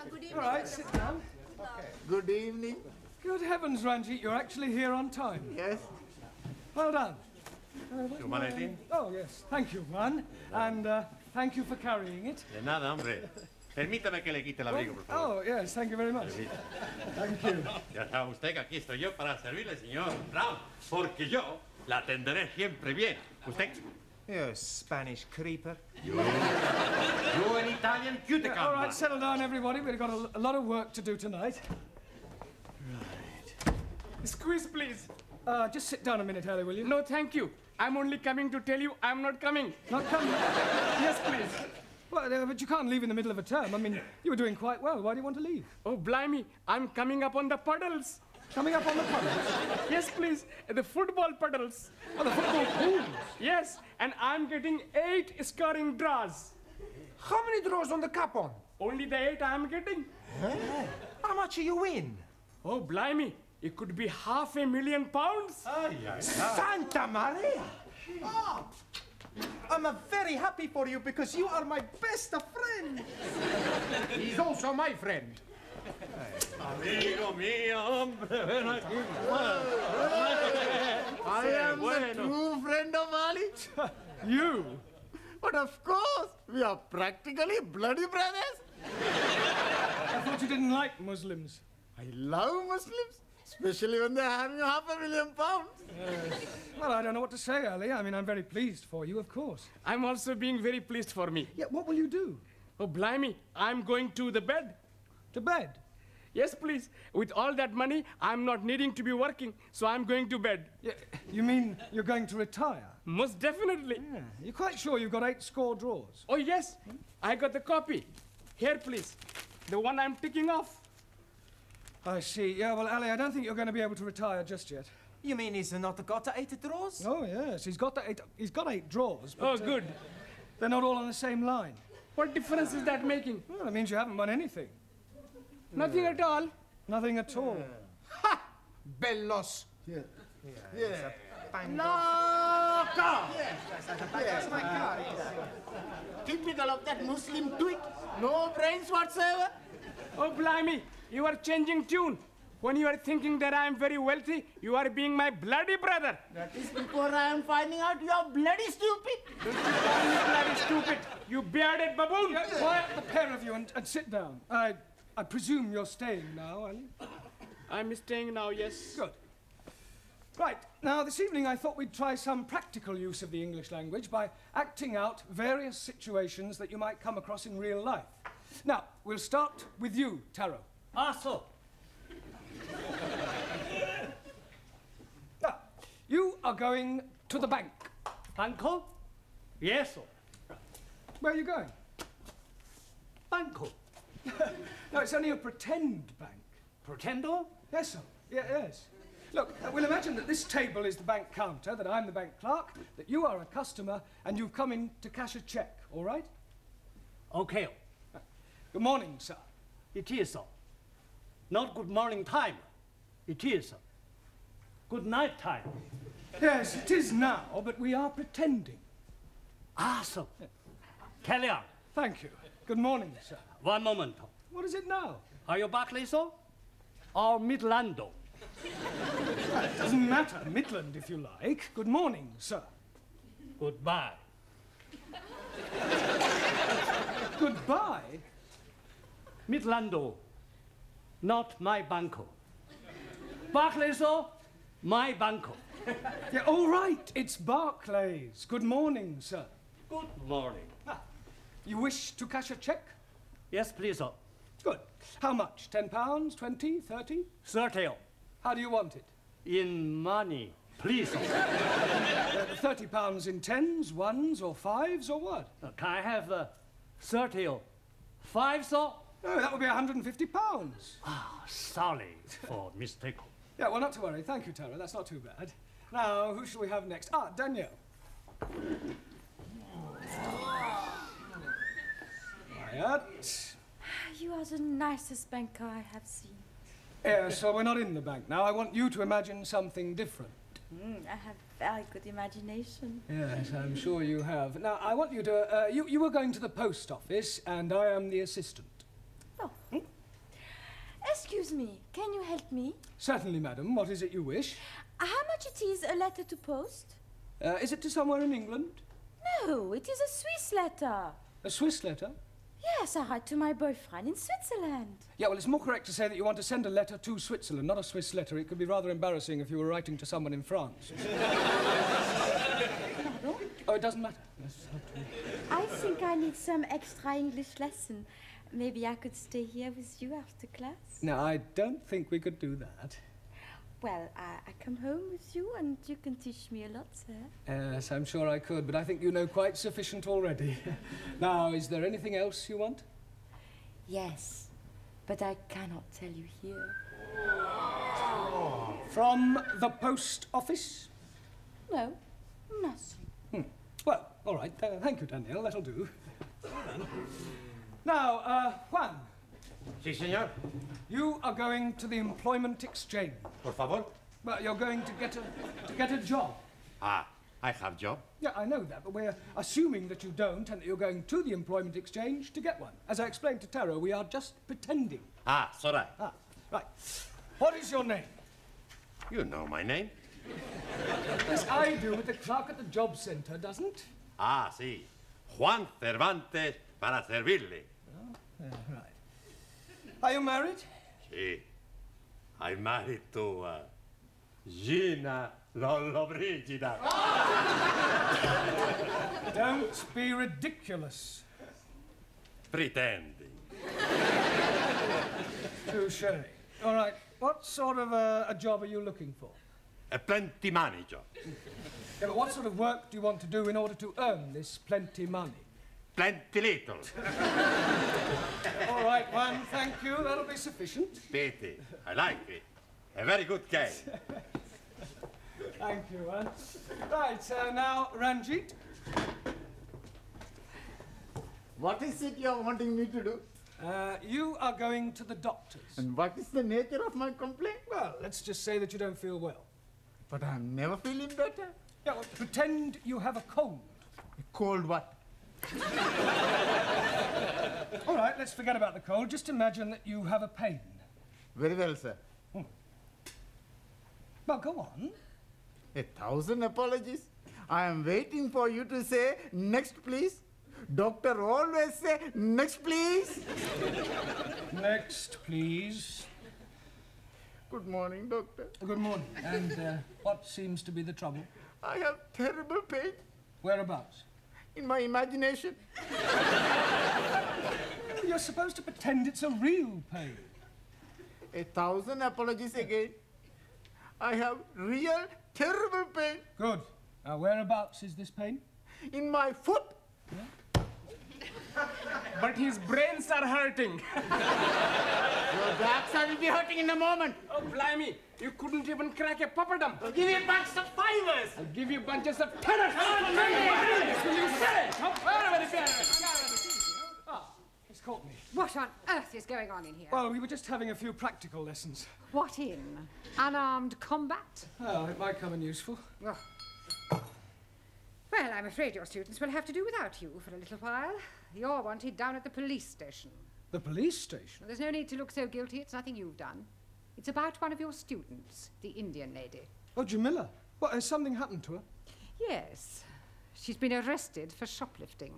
Good evening. All right, sit down. Okay. Good evening. Good heavens, Ranjeet, you're actually here on time. Yes. Well done. Humanity? Oh, yes. Thank you, Juan. And thank you for carrying it. De nada, hombre. Permítame que le quite el abrigo, por favor. Oh, yes, thank you very much. Thank you. Ya sabe usted que aquí estoy yo para servirle, señor Brown, porque yo la atenderé siempre bien. ¿Usted? You Spanish creeper. You an Italian cuticum. All right, settle down, everybody. We've got a lot of work to do tonight. Right. Squeeze, please. Just sit down a minute, Harry, will you? No, thank you. I'm only coming to tell you I'm not coming. Not coming? Yes, please. Well, but you can't leave in the middle of a term. I mean, you were doing quite well. Why do you want to leave? Oh, blimey. I'm coming up on the puddles. Coming up on the puddles? Yes, please. The football puddles. Oh, the football pools? Yes, and I'm getting 8 scoring draws. How many draws on the cup on? Only the 8 I'm getting. Huh? How much do you win? Oh, blimey. It could be £500,000. Santa Maria! Oh, I'm very happy for you because you are my best friend. He's also my friend. Amigo mío, hombre, ven aquí. I am the true friend of Ali. You? But of course, we are practically bloody brothers. I thought you didn't like Muslims. I love Muslims, especially when they're having £500,000. Well, I don't know what to say, Ali. I mean, I'm very pleased for you, of course. I'm also being very pleased for me. Yeah, what will you do? Oh, blimey. I'm going to the bed. To bed? Yes, please. With all that money, I'm not needing to be working, so I'm going to bed. Yeah, you mean you're going to retire? Most definitely. Yeah. You're quite sure you've got 8 score draws? Oh, yes. I got the copy. Here, please. The one I'm ticking off. I see. Yeah, well, Ali, I don't think you're going to be able to retire just yet. You mean he's not got 8 draws? Oh, yes. He's got 8 draws. But, Oh, good. They're not all on the same line. What difference is that making? Well, it means you haven't won anything. Nothing at all. Nothing at all. Ha! Bellos. Yeah. Loco! Yes, my God. Typical of that Muslim twit. No brains whatsoever. Oh, blimey. You are changing tune. When you are thinking that I am very wealthy, you are being my bloody brother. That is before I am finding out you are bloody stupid. Don't you call me bloody stupid, you bearded baboon. Quiet, the pair of you, and sit down. I presume you're staying now, are you? I'm staying now, yes. Good. Right, now this evening I thought we'd try some practical use of the English language by acting out various situations that you might come across in real life. Now, we'll start with you, Tarō. So. Now, you are going to the bank. Banco? Yes, sir. Where are you going? Banco. No, it's only a pretend bank. Pretendo? Yes, sir. Yeah, yes. Look, we'll imagine that this table is the bank counter, that I'm the bank clerk, that you are a customer, and you've come in to cash a cheque, all right? Okay. Good morning, sir. It is, sir. Not good morning time. It is, sir. Good night time. Yes, it is now, but we are pretending. Sir. Carry on. Thank you. Good morning, sir. One moment. What is it now? Are you Barclay, sir? Or Midlando? It doesn't matter. Midland, if you like. Good morning, sir. Goodbye. Goodbye? Midlando. Not my banco. Barclay, sir? My banco. Yeah, all right. It's Barclays. Good morning, sir. Good morning. You wish to cash a cheque? Yes, please, sir. Good. How much? £10, 20, 30? 30. How do you want it? In money, please, sir. £30 in 10s, 1s, or 5s, or what? Can I have 30 5, sir? No, that would be £150. Sorry for mistake. Yeah, well, not to worry. Thank you, Tarō. That's not too bad. Now, who shall we have next? Danielle. Quiet. You are the nicest banker I have seen. Yeah, so we're not in the bank now. I want you to imagine something different. I have very good imagination. Yes, I'm sure you have. Now, I want you to... you were going to the post office, and I am the assistant. Oh. Excuse me, can you help me? Certainly, madam. What is it you wish? How much it is a letter to post? Is it to somewhere in England? No, it is a Swiss letter. A Swiss letter? Yes, I write to my boyfriend in Switzerland. Yeah, well, it's more correct to say that you want to send a letter to Switzerland, not a Swiss letter. It could be rather embarrassing if you were writing to someone in France. Oh, it doesn't matter. I think I need some extra English lesson. Maybe I could stay here with you after class? No, I don't think we could do that. Well, I come home with you and you can teach me a lot, sir. Yes, I'm sure I could, but I think you know quite sufficient already. Now, is there anything else you want? Yes, but I cannot tell you here. From the post office? No, nothing. Well, all right. Thank you, Danielle. That'll do. Now, Juan. Sí, señor. You are going to the employment exchange. Por favor. Well, you're going to get a job. Ah, I have job. Yeah, I know that, but we're assuming that you don't and that you're going to the employment exchange to get one. As I explained to Tarō, we are just pretending. Ah, sorry. Ah, right. What is your name? You know my name. Yes, I do, but the clerk at the job centre doesn't. Ah, sí. Juan Cervantes para servirle. Oh, yeah, right. Are you married? Sí. I'm married to Gina Lollobrigida. Don't be ridiculous. Pretending. Touché. All right. What sort of a job are you looking for? A plenty money job. Yeah, but what sort of work do you want to do in order to earn this plenty money? Plenty little. All right, Juan, thank you. That'll be sufficient. Pity. I like it. A very good game. Thank you, Juan. Right, now, Ranjeet. What is it you're wanting me to do? You are going to the doctor's. And what is the nature of my complaint? Well, let's just say that you don't feel well. But I'm never feeling better. Yeah, well, pretend you have a cold. A cold what? All right, let's forget about the cold. Just imagine that you have a pain. Very well, sir. Well, go on. 1,000 apologies. I am waiting for you to say, next, please. Doctor always say, next, please. Next, please. Good morning, doctor. Good morning. And what seems to be the trouble? I have terrible pain Whereabouts? in my imagination. You're supposed to pretend it's a real pain. 1,000 apologies again. I have real terrible pain Good. Now, whereabouts is this pain? in my foot. But his brains are hurting. Your backside will be hurting in a moment. Oh, blimey. You couldn't even crack a papadum. I'll give you a bunch of fivers. I'll give you bunches of tenors. Will you say? It's Courtney. What on earth is going on in here? Well, we were just having a few practical lessons. What in? Unarmed combat? Oh, it might come in useful. Oh. Well, I'm afraid your students will have to do without you for a little while. You're wanted down at the police station. The police station? Well, there's no need to look so guilty. It's nothing you've done. It's about one of your students, the Indian lady. Oh, Jamila. What, has something happened to her? Yes. She's been arrested for shoplifting.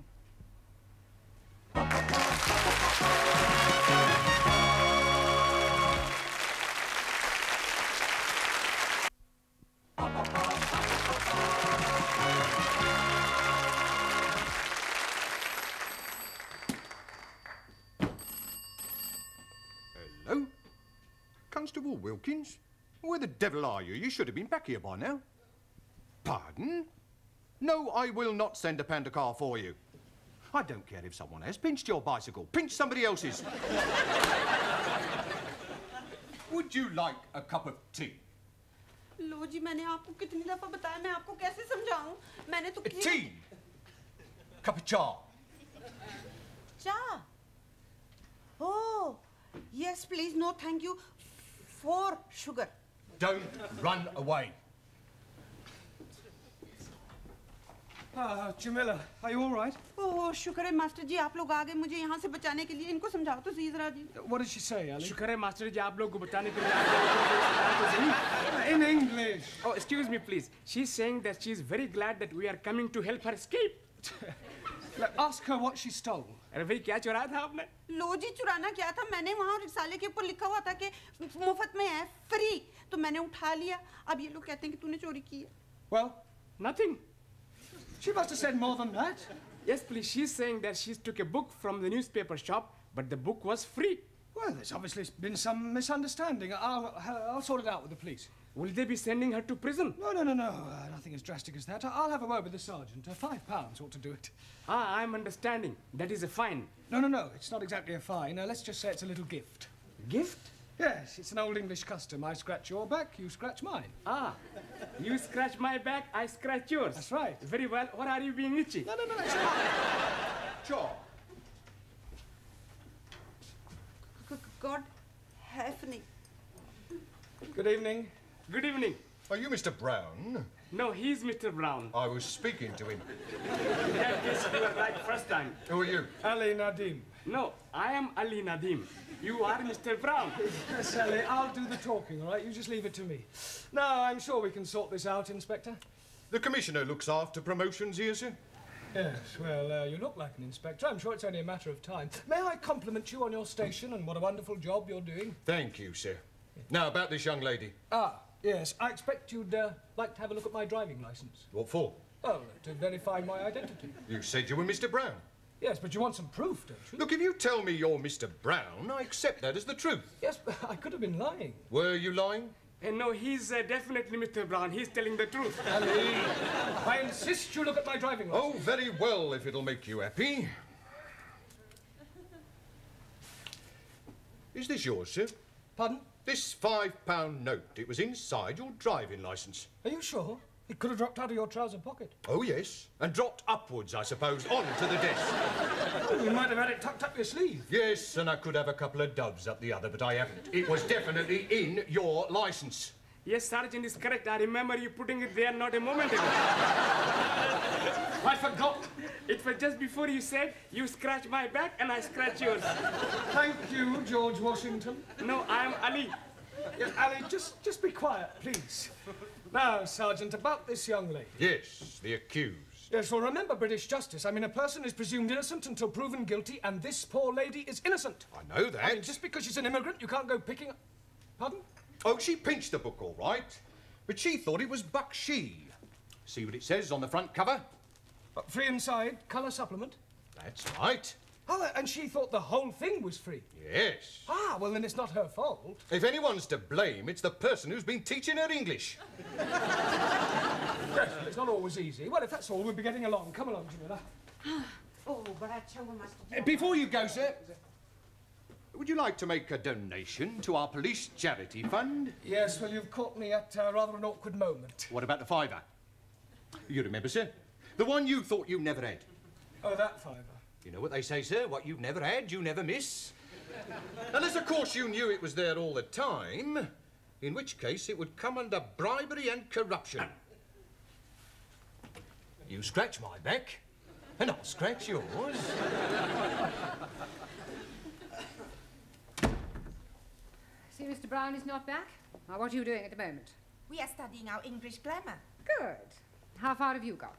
Hello? Constable Wilkins? Where the devil are you? You should have been back here by now. Pardon? No, I will not send a panda car for you. I don't care if someone has pinched your bicycle. Pinch somebody else's. Would you like a cup of tea? लो जी मैंने आपको कितनी दफा बताया मैं आपको कैसे समझाऊं मैंने तो Tea. Cup of cha. Cha. Oh, yes please no thank you for sugar. Don't run away. Jamila, are you all right? ओह शुक्र है मास्टर जी आप लोग आ गए मुझे यहाँ से बचाने के लिए इनको समझाओ तो सही जरा जी What did she say, Ali? शुक्र है मास्टर जी आप लोग को बचाने के लिए आ गए। In English. Oh, excuse me, please. She's saying that she's very glad that we are coming to help her escape. Look, ask her what she stole. अरे भाई क्या चुराया था आपने? लो जी चुराना क्या था मैंने वहाँ रिसाले के ऊपर लिखा हुआ था कि मुफ्त में है फ्री तो मैंने उठा लिया अब ये लोग कहते हैं कि तूने चोरी की है Well, Nothing. she must have said more than that. Yes, please. She's saying that she took a book from the newspaper shop, but the book was free. Well, there's obviously been some misunderstanding. I'll sort it out with the police. Will they be sending her to prison? No. Nothing as drastic as that. I'll have a word with the sergeant. £5 ought to do it. Ah, I'm understanding. That is a fine. No. It's not exactly a fine. Let's just say it's a little gift. Gift? Yes, it's an old English custom. I scratch your back, you scratch mine. Ah, you scratch my back, I scratch yours. That's right. Very well. What are you being itchy? No, it's not. Sure. God happening Good evening. Good evening. Are you Mr. Brown? No, he's Mr. Brown. I was speaking to him. Yes, you were right first time. Who are you? Ali Nadim. No, I am Ali Nadim. You are Mr. Brown. Yes, Ali, I'll do the talking, all right? You just leave it to me. No, I'm sure we can sort this out, Inspector. The Commissioner looks after promotions here, sir. Yes, well, you look like an inspector. I'm sure it's only a matter of time. May I compliment you on your station and what a wonderful job you're doing? Thank you, sir. Now, about this young lady. Yes, I expect you'd like to have a look at my driving licence. What for? Oh, to verify my identity. You said you were Mr. Brown. Yes, but you want some proof, don't you? Look, if you tell me you're Mr. Brown, I accept that as the truth. Yes, but I could have been lying. Were you lying? No, he's definitely Mr. Brown. He's telling the truth. Ali, I insist you look at my driving licence. Oh, very well, if it'll make you happy. Is this yours, sir? Pardon? This £5 note, it was inside your driving licence. Are you sure? It could have dropped out of your trouser pocket. Oh, yes. And dropped upwards, I suppose, onto the desk. Oh, you might have had it tucked up your sleeve. Yes, and I could have a couple of doves up the other, but I haven't. It was definitely in your licence. Yes, Sergeant is correct. I remember you putting it there not a moment ago. I forgot. It was just before you said, you scratch my back and I scratch yours. Thank you, George Washington. No, I'm Ali. Yes, Ali, just be quiet, please. Now, Sergeant, about this young lady. Yes, the accused. Yes, well, remember British justice. I mean, a person is presumed innocent until proven guilty, and this poor lady is innocent. I know that. I mean, just because she's an immigrant, you can't go picking... Pardon? Oh, she pinched the book, all right. But she thought it was Bakshi. See what it says on the front cover? Free inside, colour supplement. That's right. Oh, and she thought the whole thing was free. Yes. Ah, well, then it's not her fault. If anyone's to blame, it's the person who's been teaching her English. Yes, it's not always easy. Well, if that's all, we'll be getting along. Come along, Jamila. Oh, but I tell you, Master. Before you go, sir, would you like to make a donation to our police charity fund? Yes, well, you've caught me at rather an awkward moment. What about the £5? You remember, sir? The one you thought you never had. Oh, that £5. You know what they say, sir? What you've never had, you never miss. Unless, of course, you knew it was there all the time, in which case it would come under bribery and corruption. You scratch my back, and I'll scratch yours. See, Mr. Brown is not back? Now, what are you doing at the moment? We are studying our English grammar. Good. How far have you got?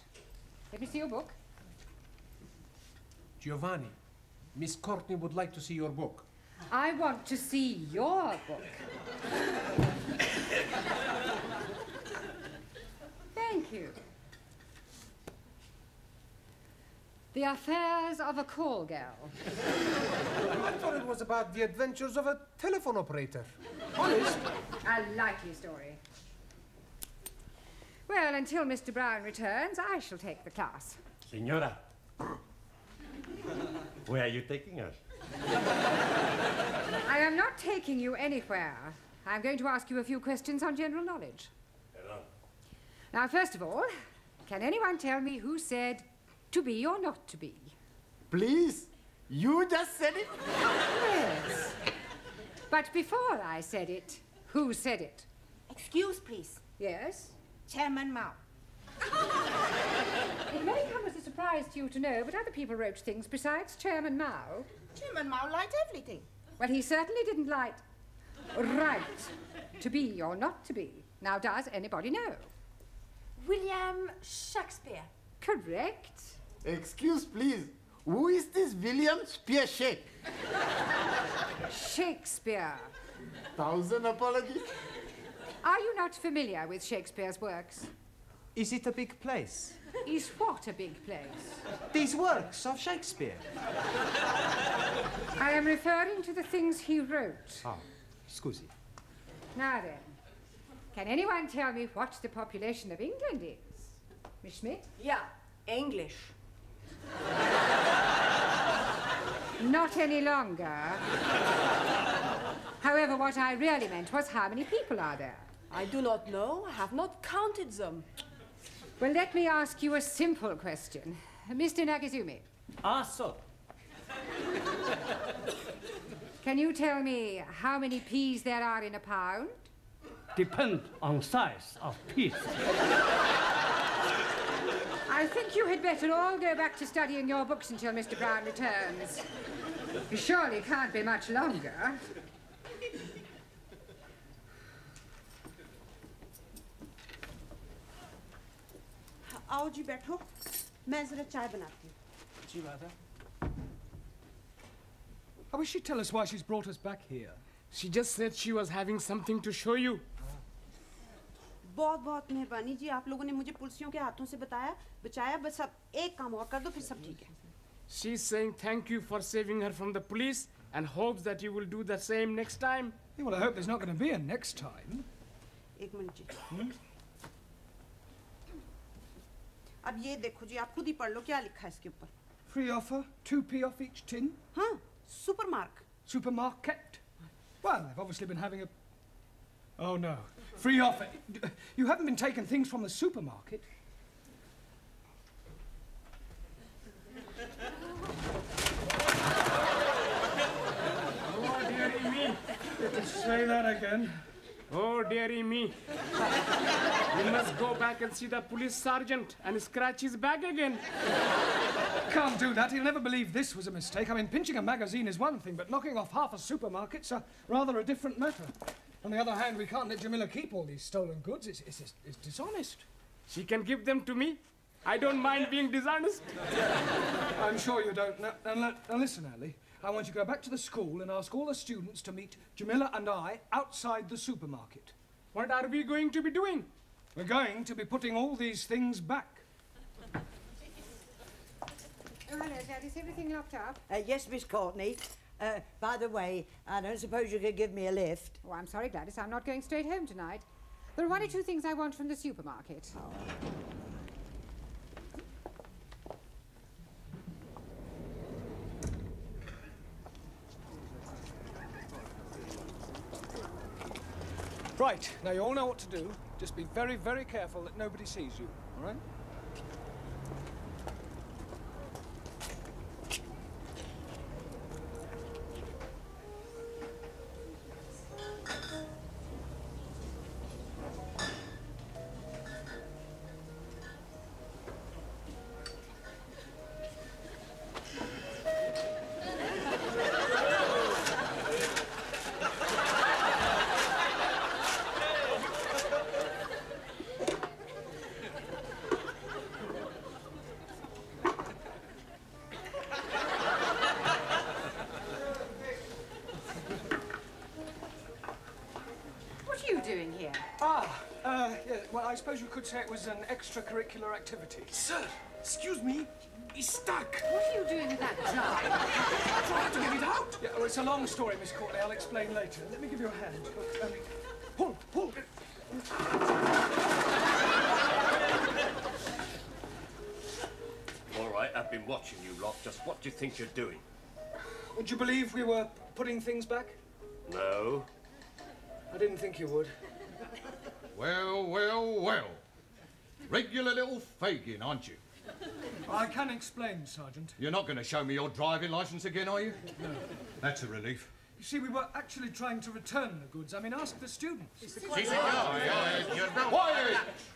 Let me see your book. Giovanni, Miss Courtney would like to see your book. I want to see your book. Thank you. The Affairs of a Call Girl. I thought it was about the adventures of a telephone operator. Honest? A likely story. Well, until Mr. Brown returns, I shall take the class. Señora, where are you taking us? I am not taking you anywhere. I'm going to ask you a few questions on general knowledge. Hello. Now, first of all, can anyone tell me who said to be or not to be? Please, you just said it. Yes. But before I said it, who said it? Excuse, please. Yes? Chairman Mao. It may come as a surprise to you to know, but other people wrote things besides Chairman Mao. Chairman Mao liked everything. Well, he certainly didn't like right to be or not to be. Now, does anybody know? William Shakespeare. Correct. Excuse, please. Who is this William Spearshake? Shakespeare. 1,000 apologies. Are you not familiar with Shakespeare's works? Is it a big place? Is what a big place? These works of Shakespeare. I am referring to the things he wrote. Ah, scusi. Now then, can anyone tell me what the population of England is? Miss Schmidt? Yeah, English. Not any longer. However, what I really meant was how many people are there? I do not know. I have not counted them. Well, let me ask you a simple question. Mr. Nagazumi. Ah, so. Can you tell me how many peas there are in a pound? Depend on size of piece. I think you had better all go back to studying your books until Mr. Brown returns. He surely can't be much longer. आओ जी बैठो मैं जरा चाय बनाती हूँ जी rather. I wish she'd tell us why she's brought us back here. She just said she was having something to show you. बहुत बहुत मेहरबानी जी आप लोगों ने मुझे पुलिसियों के हाथों से बचाया बस अब एक काम और कर दो फिर सब ठीक है She's saying thank you for saving her from the police and hopes that you will do the same next time. Yeah, well, I hope there's not going to be a next time. एक minute जी अब ये देखो जी आप खुद ही पढ़ लो क्या लिखा है इसके ऊपर Free offer, 2p off each tin. हाँ supermarket. Supermarket. Well, they've obviously been having a... Oh, no. Free offer. You haven't been taking things from the supermarket. Oh, dearie me. Say that again. Oh, dearie me. You must go back and see the police sergeant and scratch his back again. Can't do that. He'll never believe this was a mistake. I mean, pinching a magazine is one thing, but knocking off half a supermarket's rather a different matter. On the other hand, we can't let Jamila keep all these stolen goods. It's dishonest. She can give them to me. I don't mind being dishonest. I'm sure you don't. Now listen, Ali. I want you to go back to the school and ask all the students to meet Jamila and I outside the supermarket. What are we going to be doing? We're going to be putting all these things back. Oh, hello, Dad. Is everything locked up? Yes, Miss Courtney. By the way, I don't suppose you could give me a lift. Oh, I'm sorry, Gladys. I'm not going straight home tonight. There are one or two things I want from the supermarket. Oh. Right, now you all know what to do. Just be very, very careful that nobody sees you, all right? Well, I suppose you could say it was an extracurricular activity. Sir, excuse me. He's stuck. What are you doing with that jar? Trying to get it out. Yeah, well, it's a long story, Miss Courtney. I'll explain later. Let me give you a hand. Pull. All right, I've been watching you lot. Just what do you think you're doing? Would you believe we were putting things back? No. I didn't think you would. Well. Regular little Fagin, aren't you? I can explain, Sergeant. You're not going to show me your driving licence again, are you? No. That's a relief. You see, we were actually trying to return the goods. I mean, ask the students.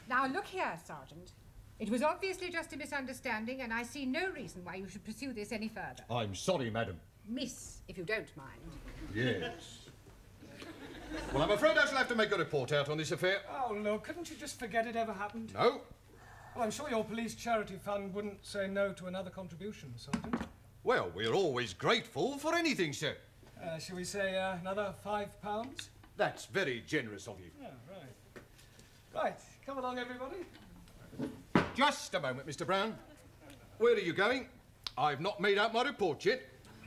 Now, look here, Sergeant. It was obviously just a misunderstanding, and I see no reason why you should pursue this any further. I'm sorry, madam. Miss, if you don't mind. Yes. Well, I'm afraid I shall have to make a report out on this affair. Oh, look, couldn't you just forget it ever happened? No. Well, I'm sure your police charity fund wouldn't say no to another contribution, Sergeant. Well, we're always grateful for anything, sir. Shall we say another £5? That's very generous of you. Yeah, right. Right, come along, everybody. Just a moment, Mr. Brown. Where are you going? I've not made out my report yet.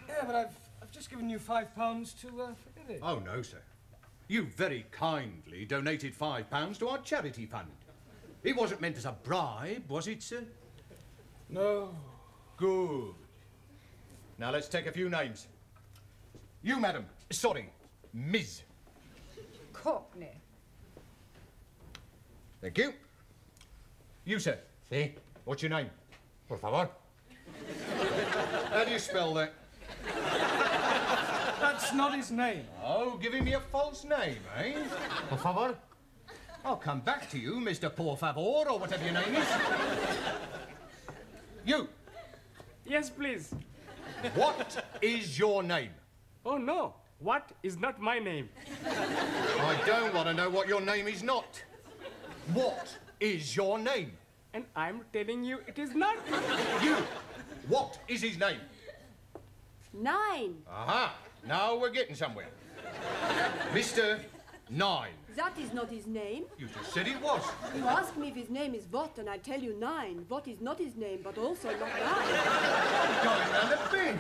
Yeah, but I've just given you £5 to forget it. Oh, no, sir. You very kindly donated £5 to our charity fund. It wasn't meant as a bribe, was it, sir? No. Good. Now, let's take a few names. You, madam. Sorry, Ms. Courtney. Thank you. You, sir. Sí. What's your name? Por favor. How do you spell that? That's not his name. Oh, giving me a false name, eh? Por favor. I'll come back to you, Mr. Por Favor, or whatever your name is. You. Yes, please. What is your name? Oh, no. What is not my name? I don't want to know what your name is not. What is your name? And I'm telling you it is not. You. What is his name? 9. Aha. Now we're getting somewhere. Mr. 9. That is not his name. You just said it was. You ask me if his name is what, and I tell you 9. What is not his name, but also not 9. Going round the bend.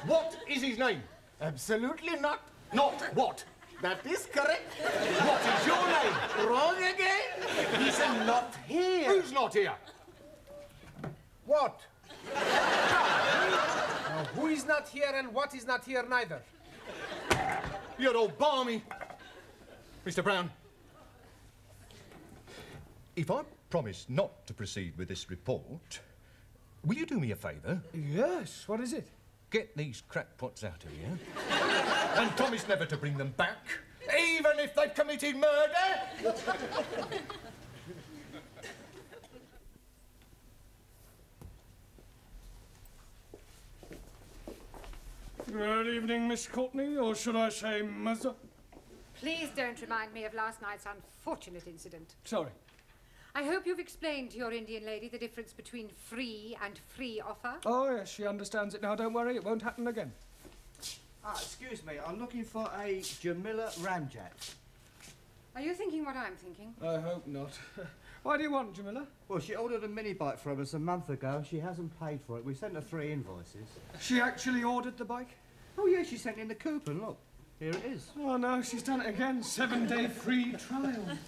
What is his name? Absolutely not. Not what? That is correct. What is your name? Wrong again. He's not here. Who's not here? What? Now, who is not here and what is not here neither? You're all balmy. Mr. Brown, if I promise not to proceed with this report, will you do me a favour? Yes, what is it? Get these crackpots out of here and promise never to bring them back, even if they've committed murder. Good evening, Miss Courtney, or should I say Mother? Please don't remind me of last night's unfortunate incident. Sorry. I hope you've explained to your Indian lady the difference between free and free offer. Oh, yes, she understands it now. Don't worry, it won't happen again. Excuse me, I'm looking for a Jamila Ramjet. Are you thinking what I'm thinking? I hope not. Why do you want, Jamila? Well, she ordered a mini bike from us a month ago and she hasn't paid for it. We sent her 3 invoices. She actually ordered the bike? Oh, yeah, she sent in the coupon, look. Here it is. Oh, no, she's done it again. 7-day free trial.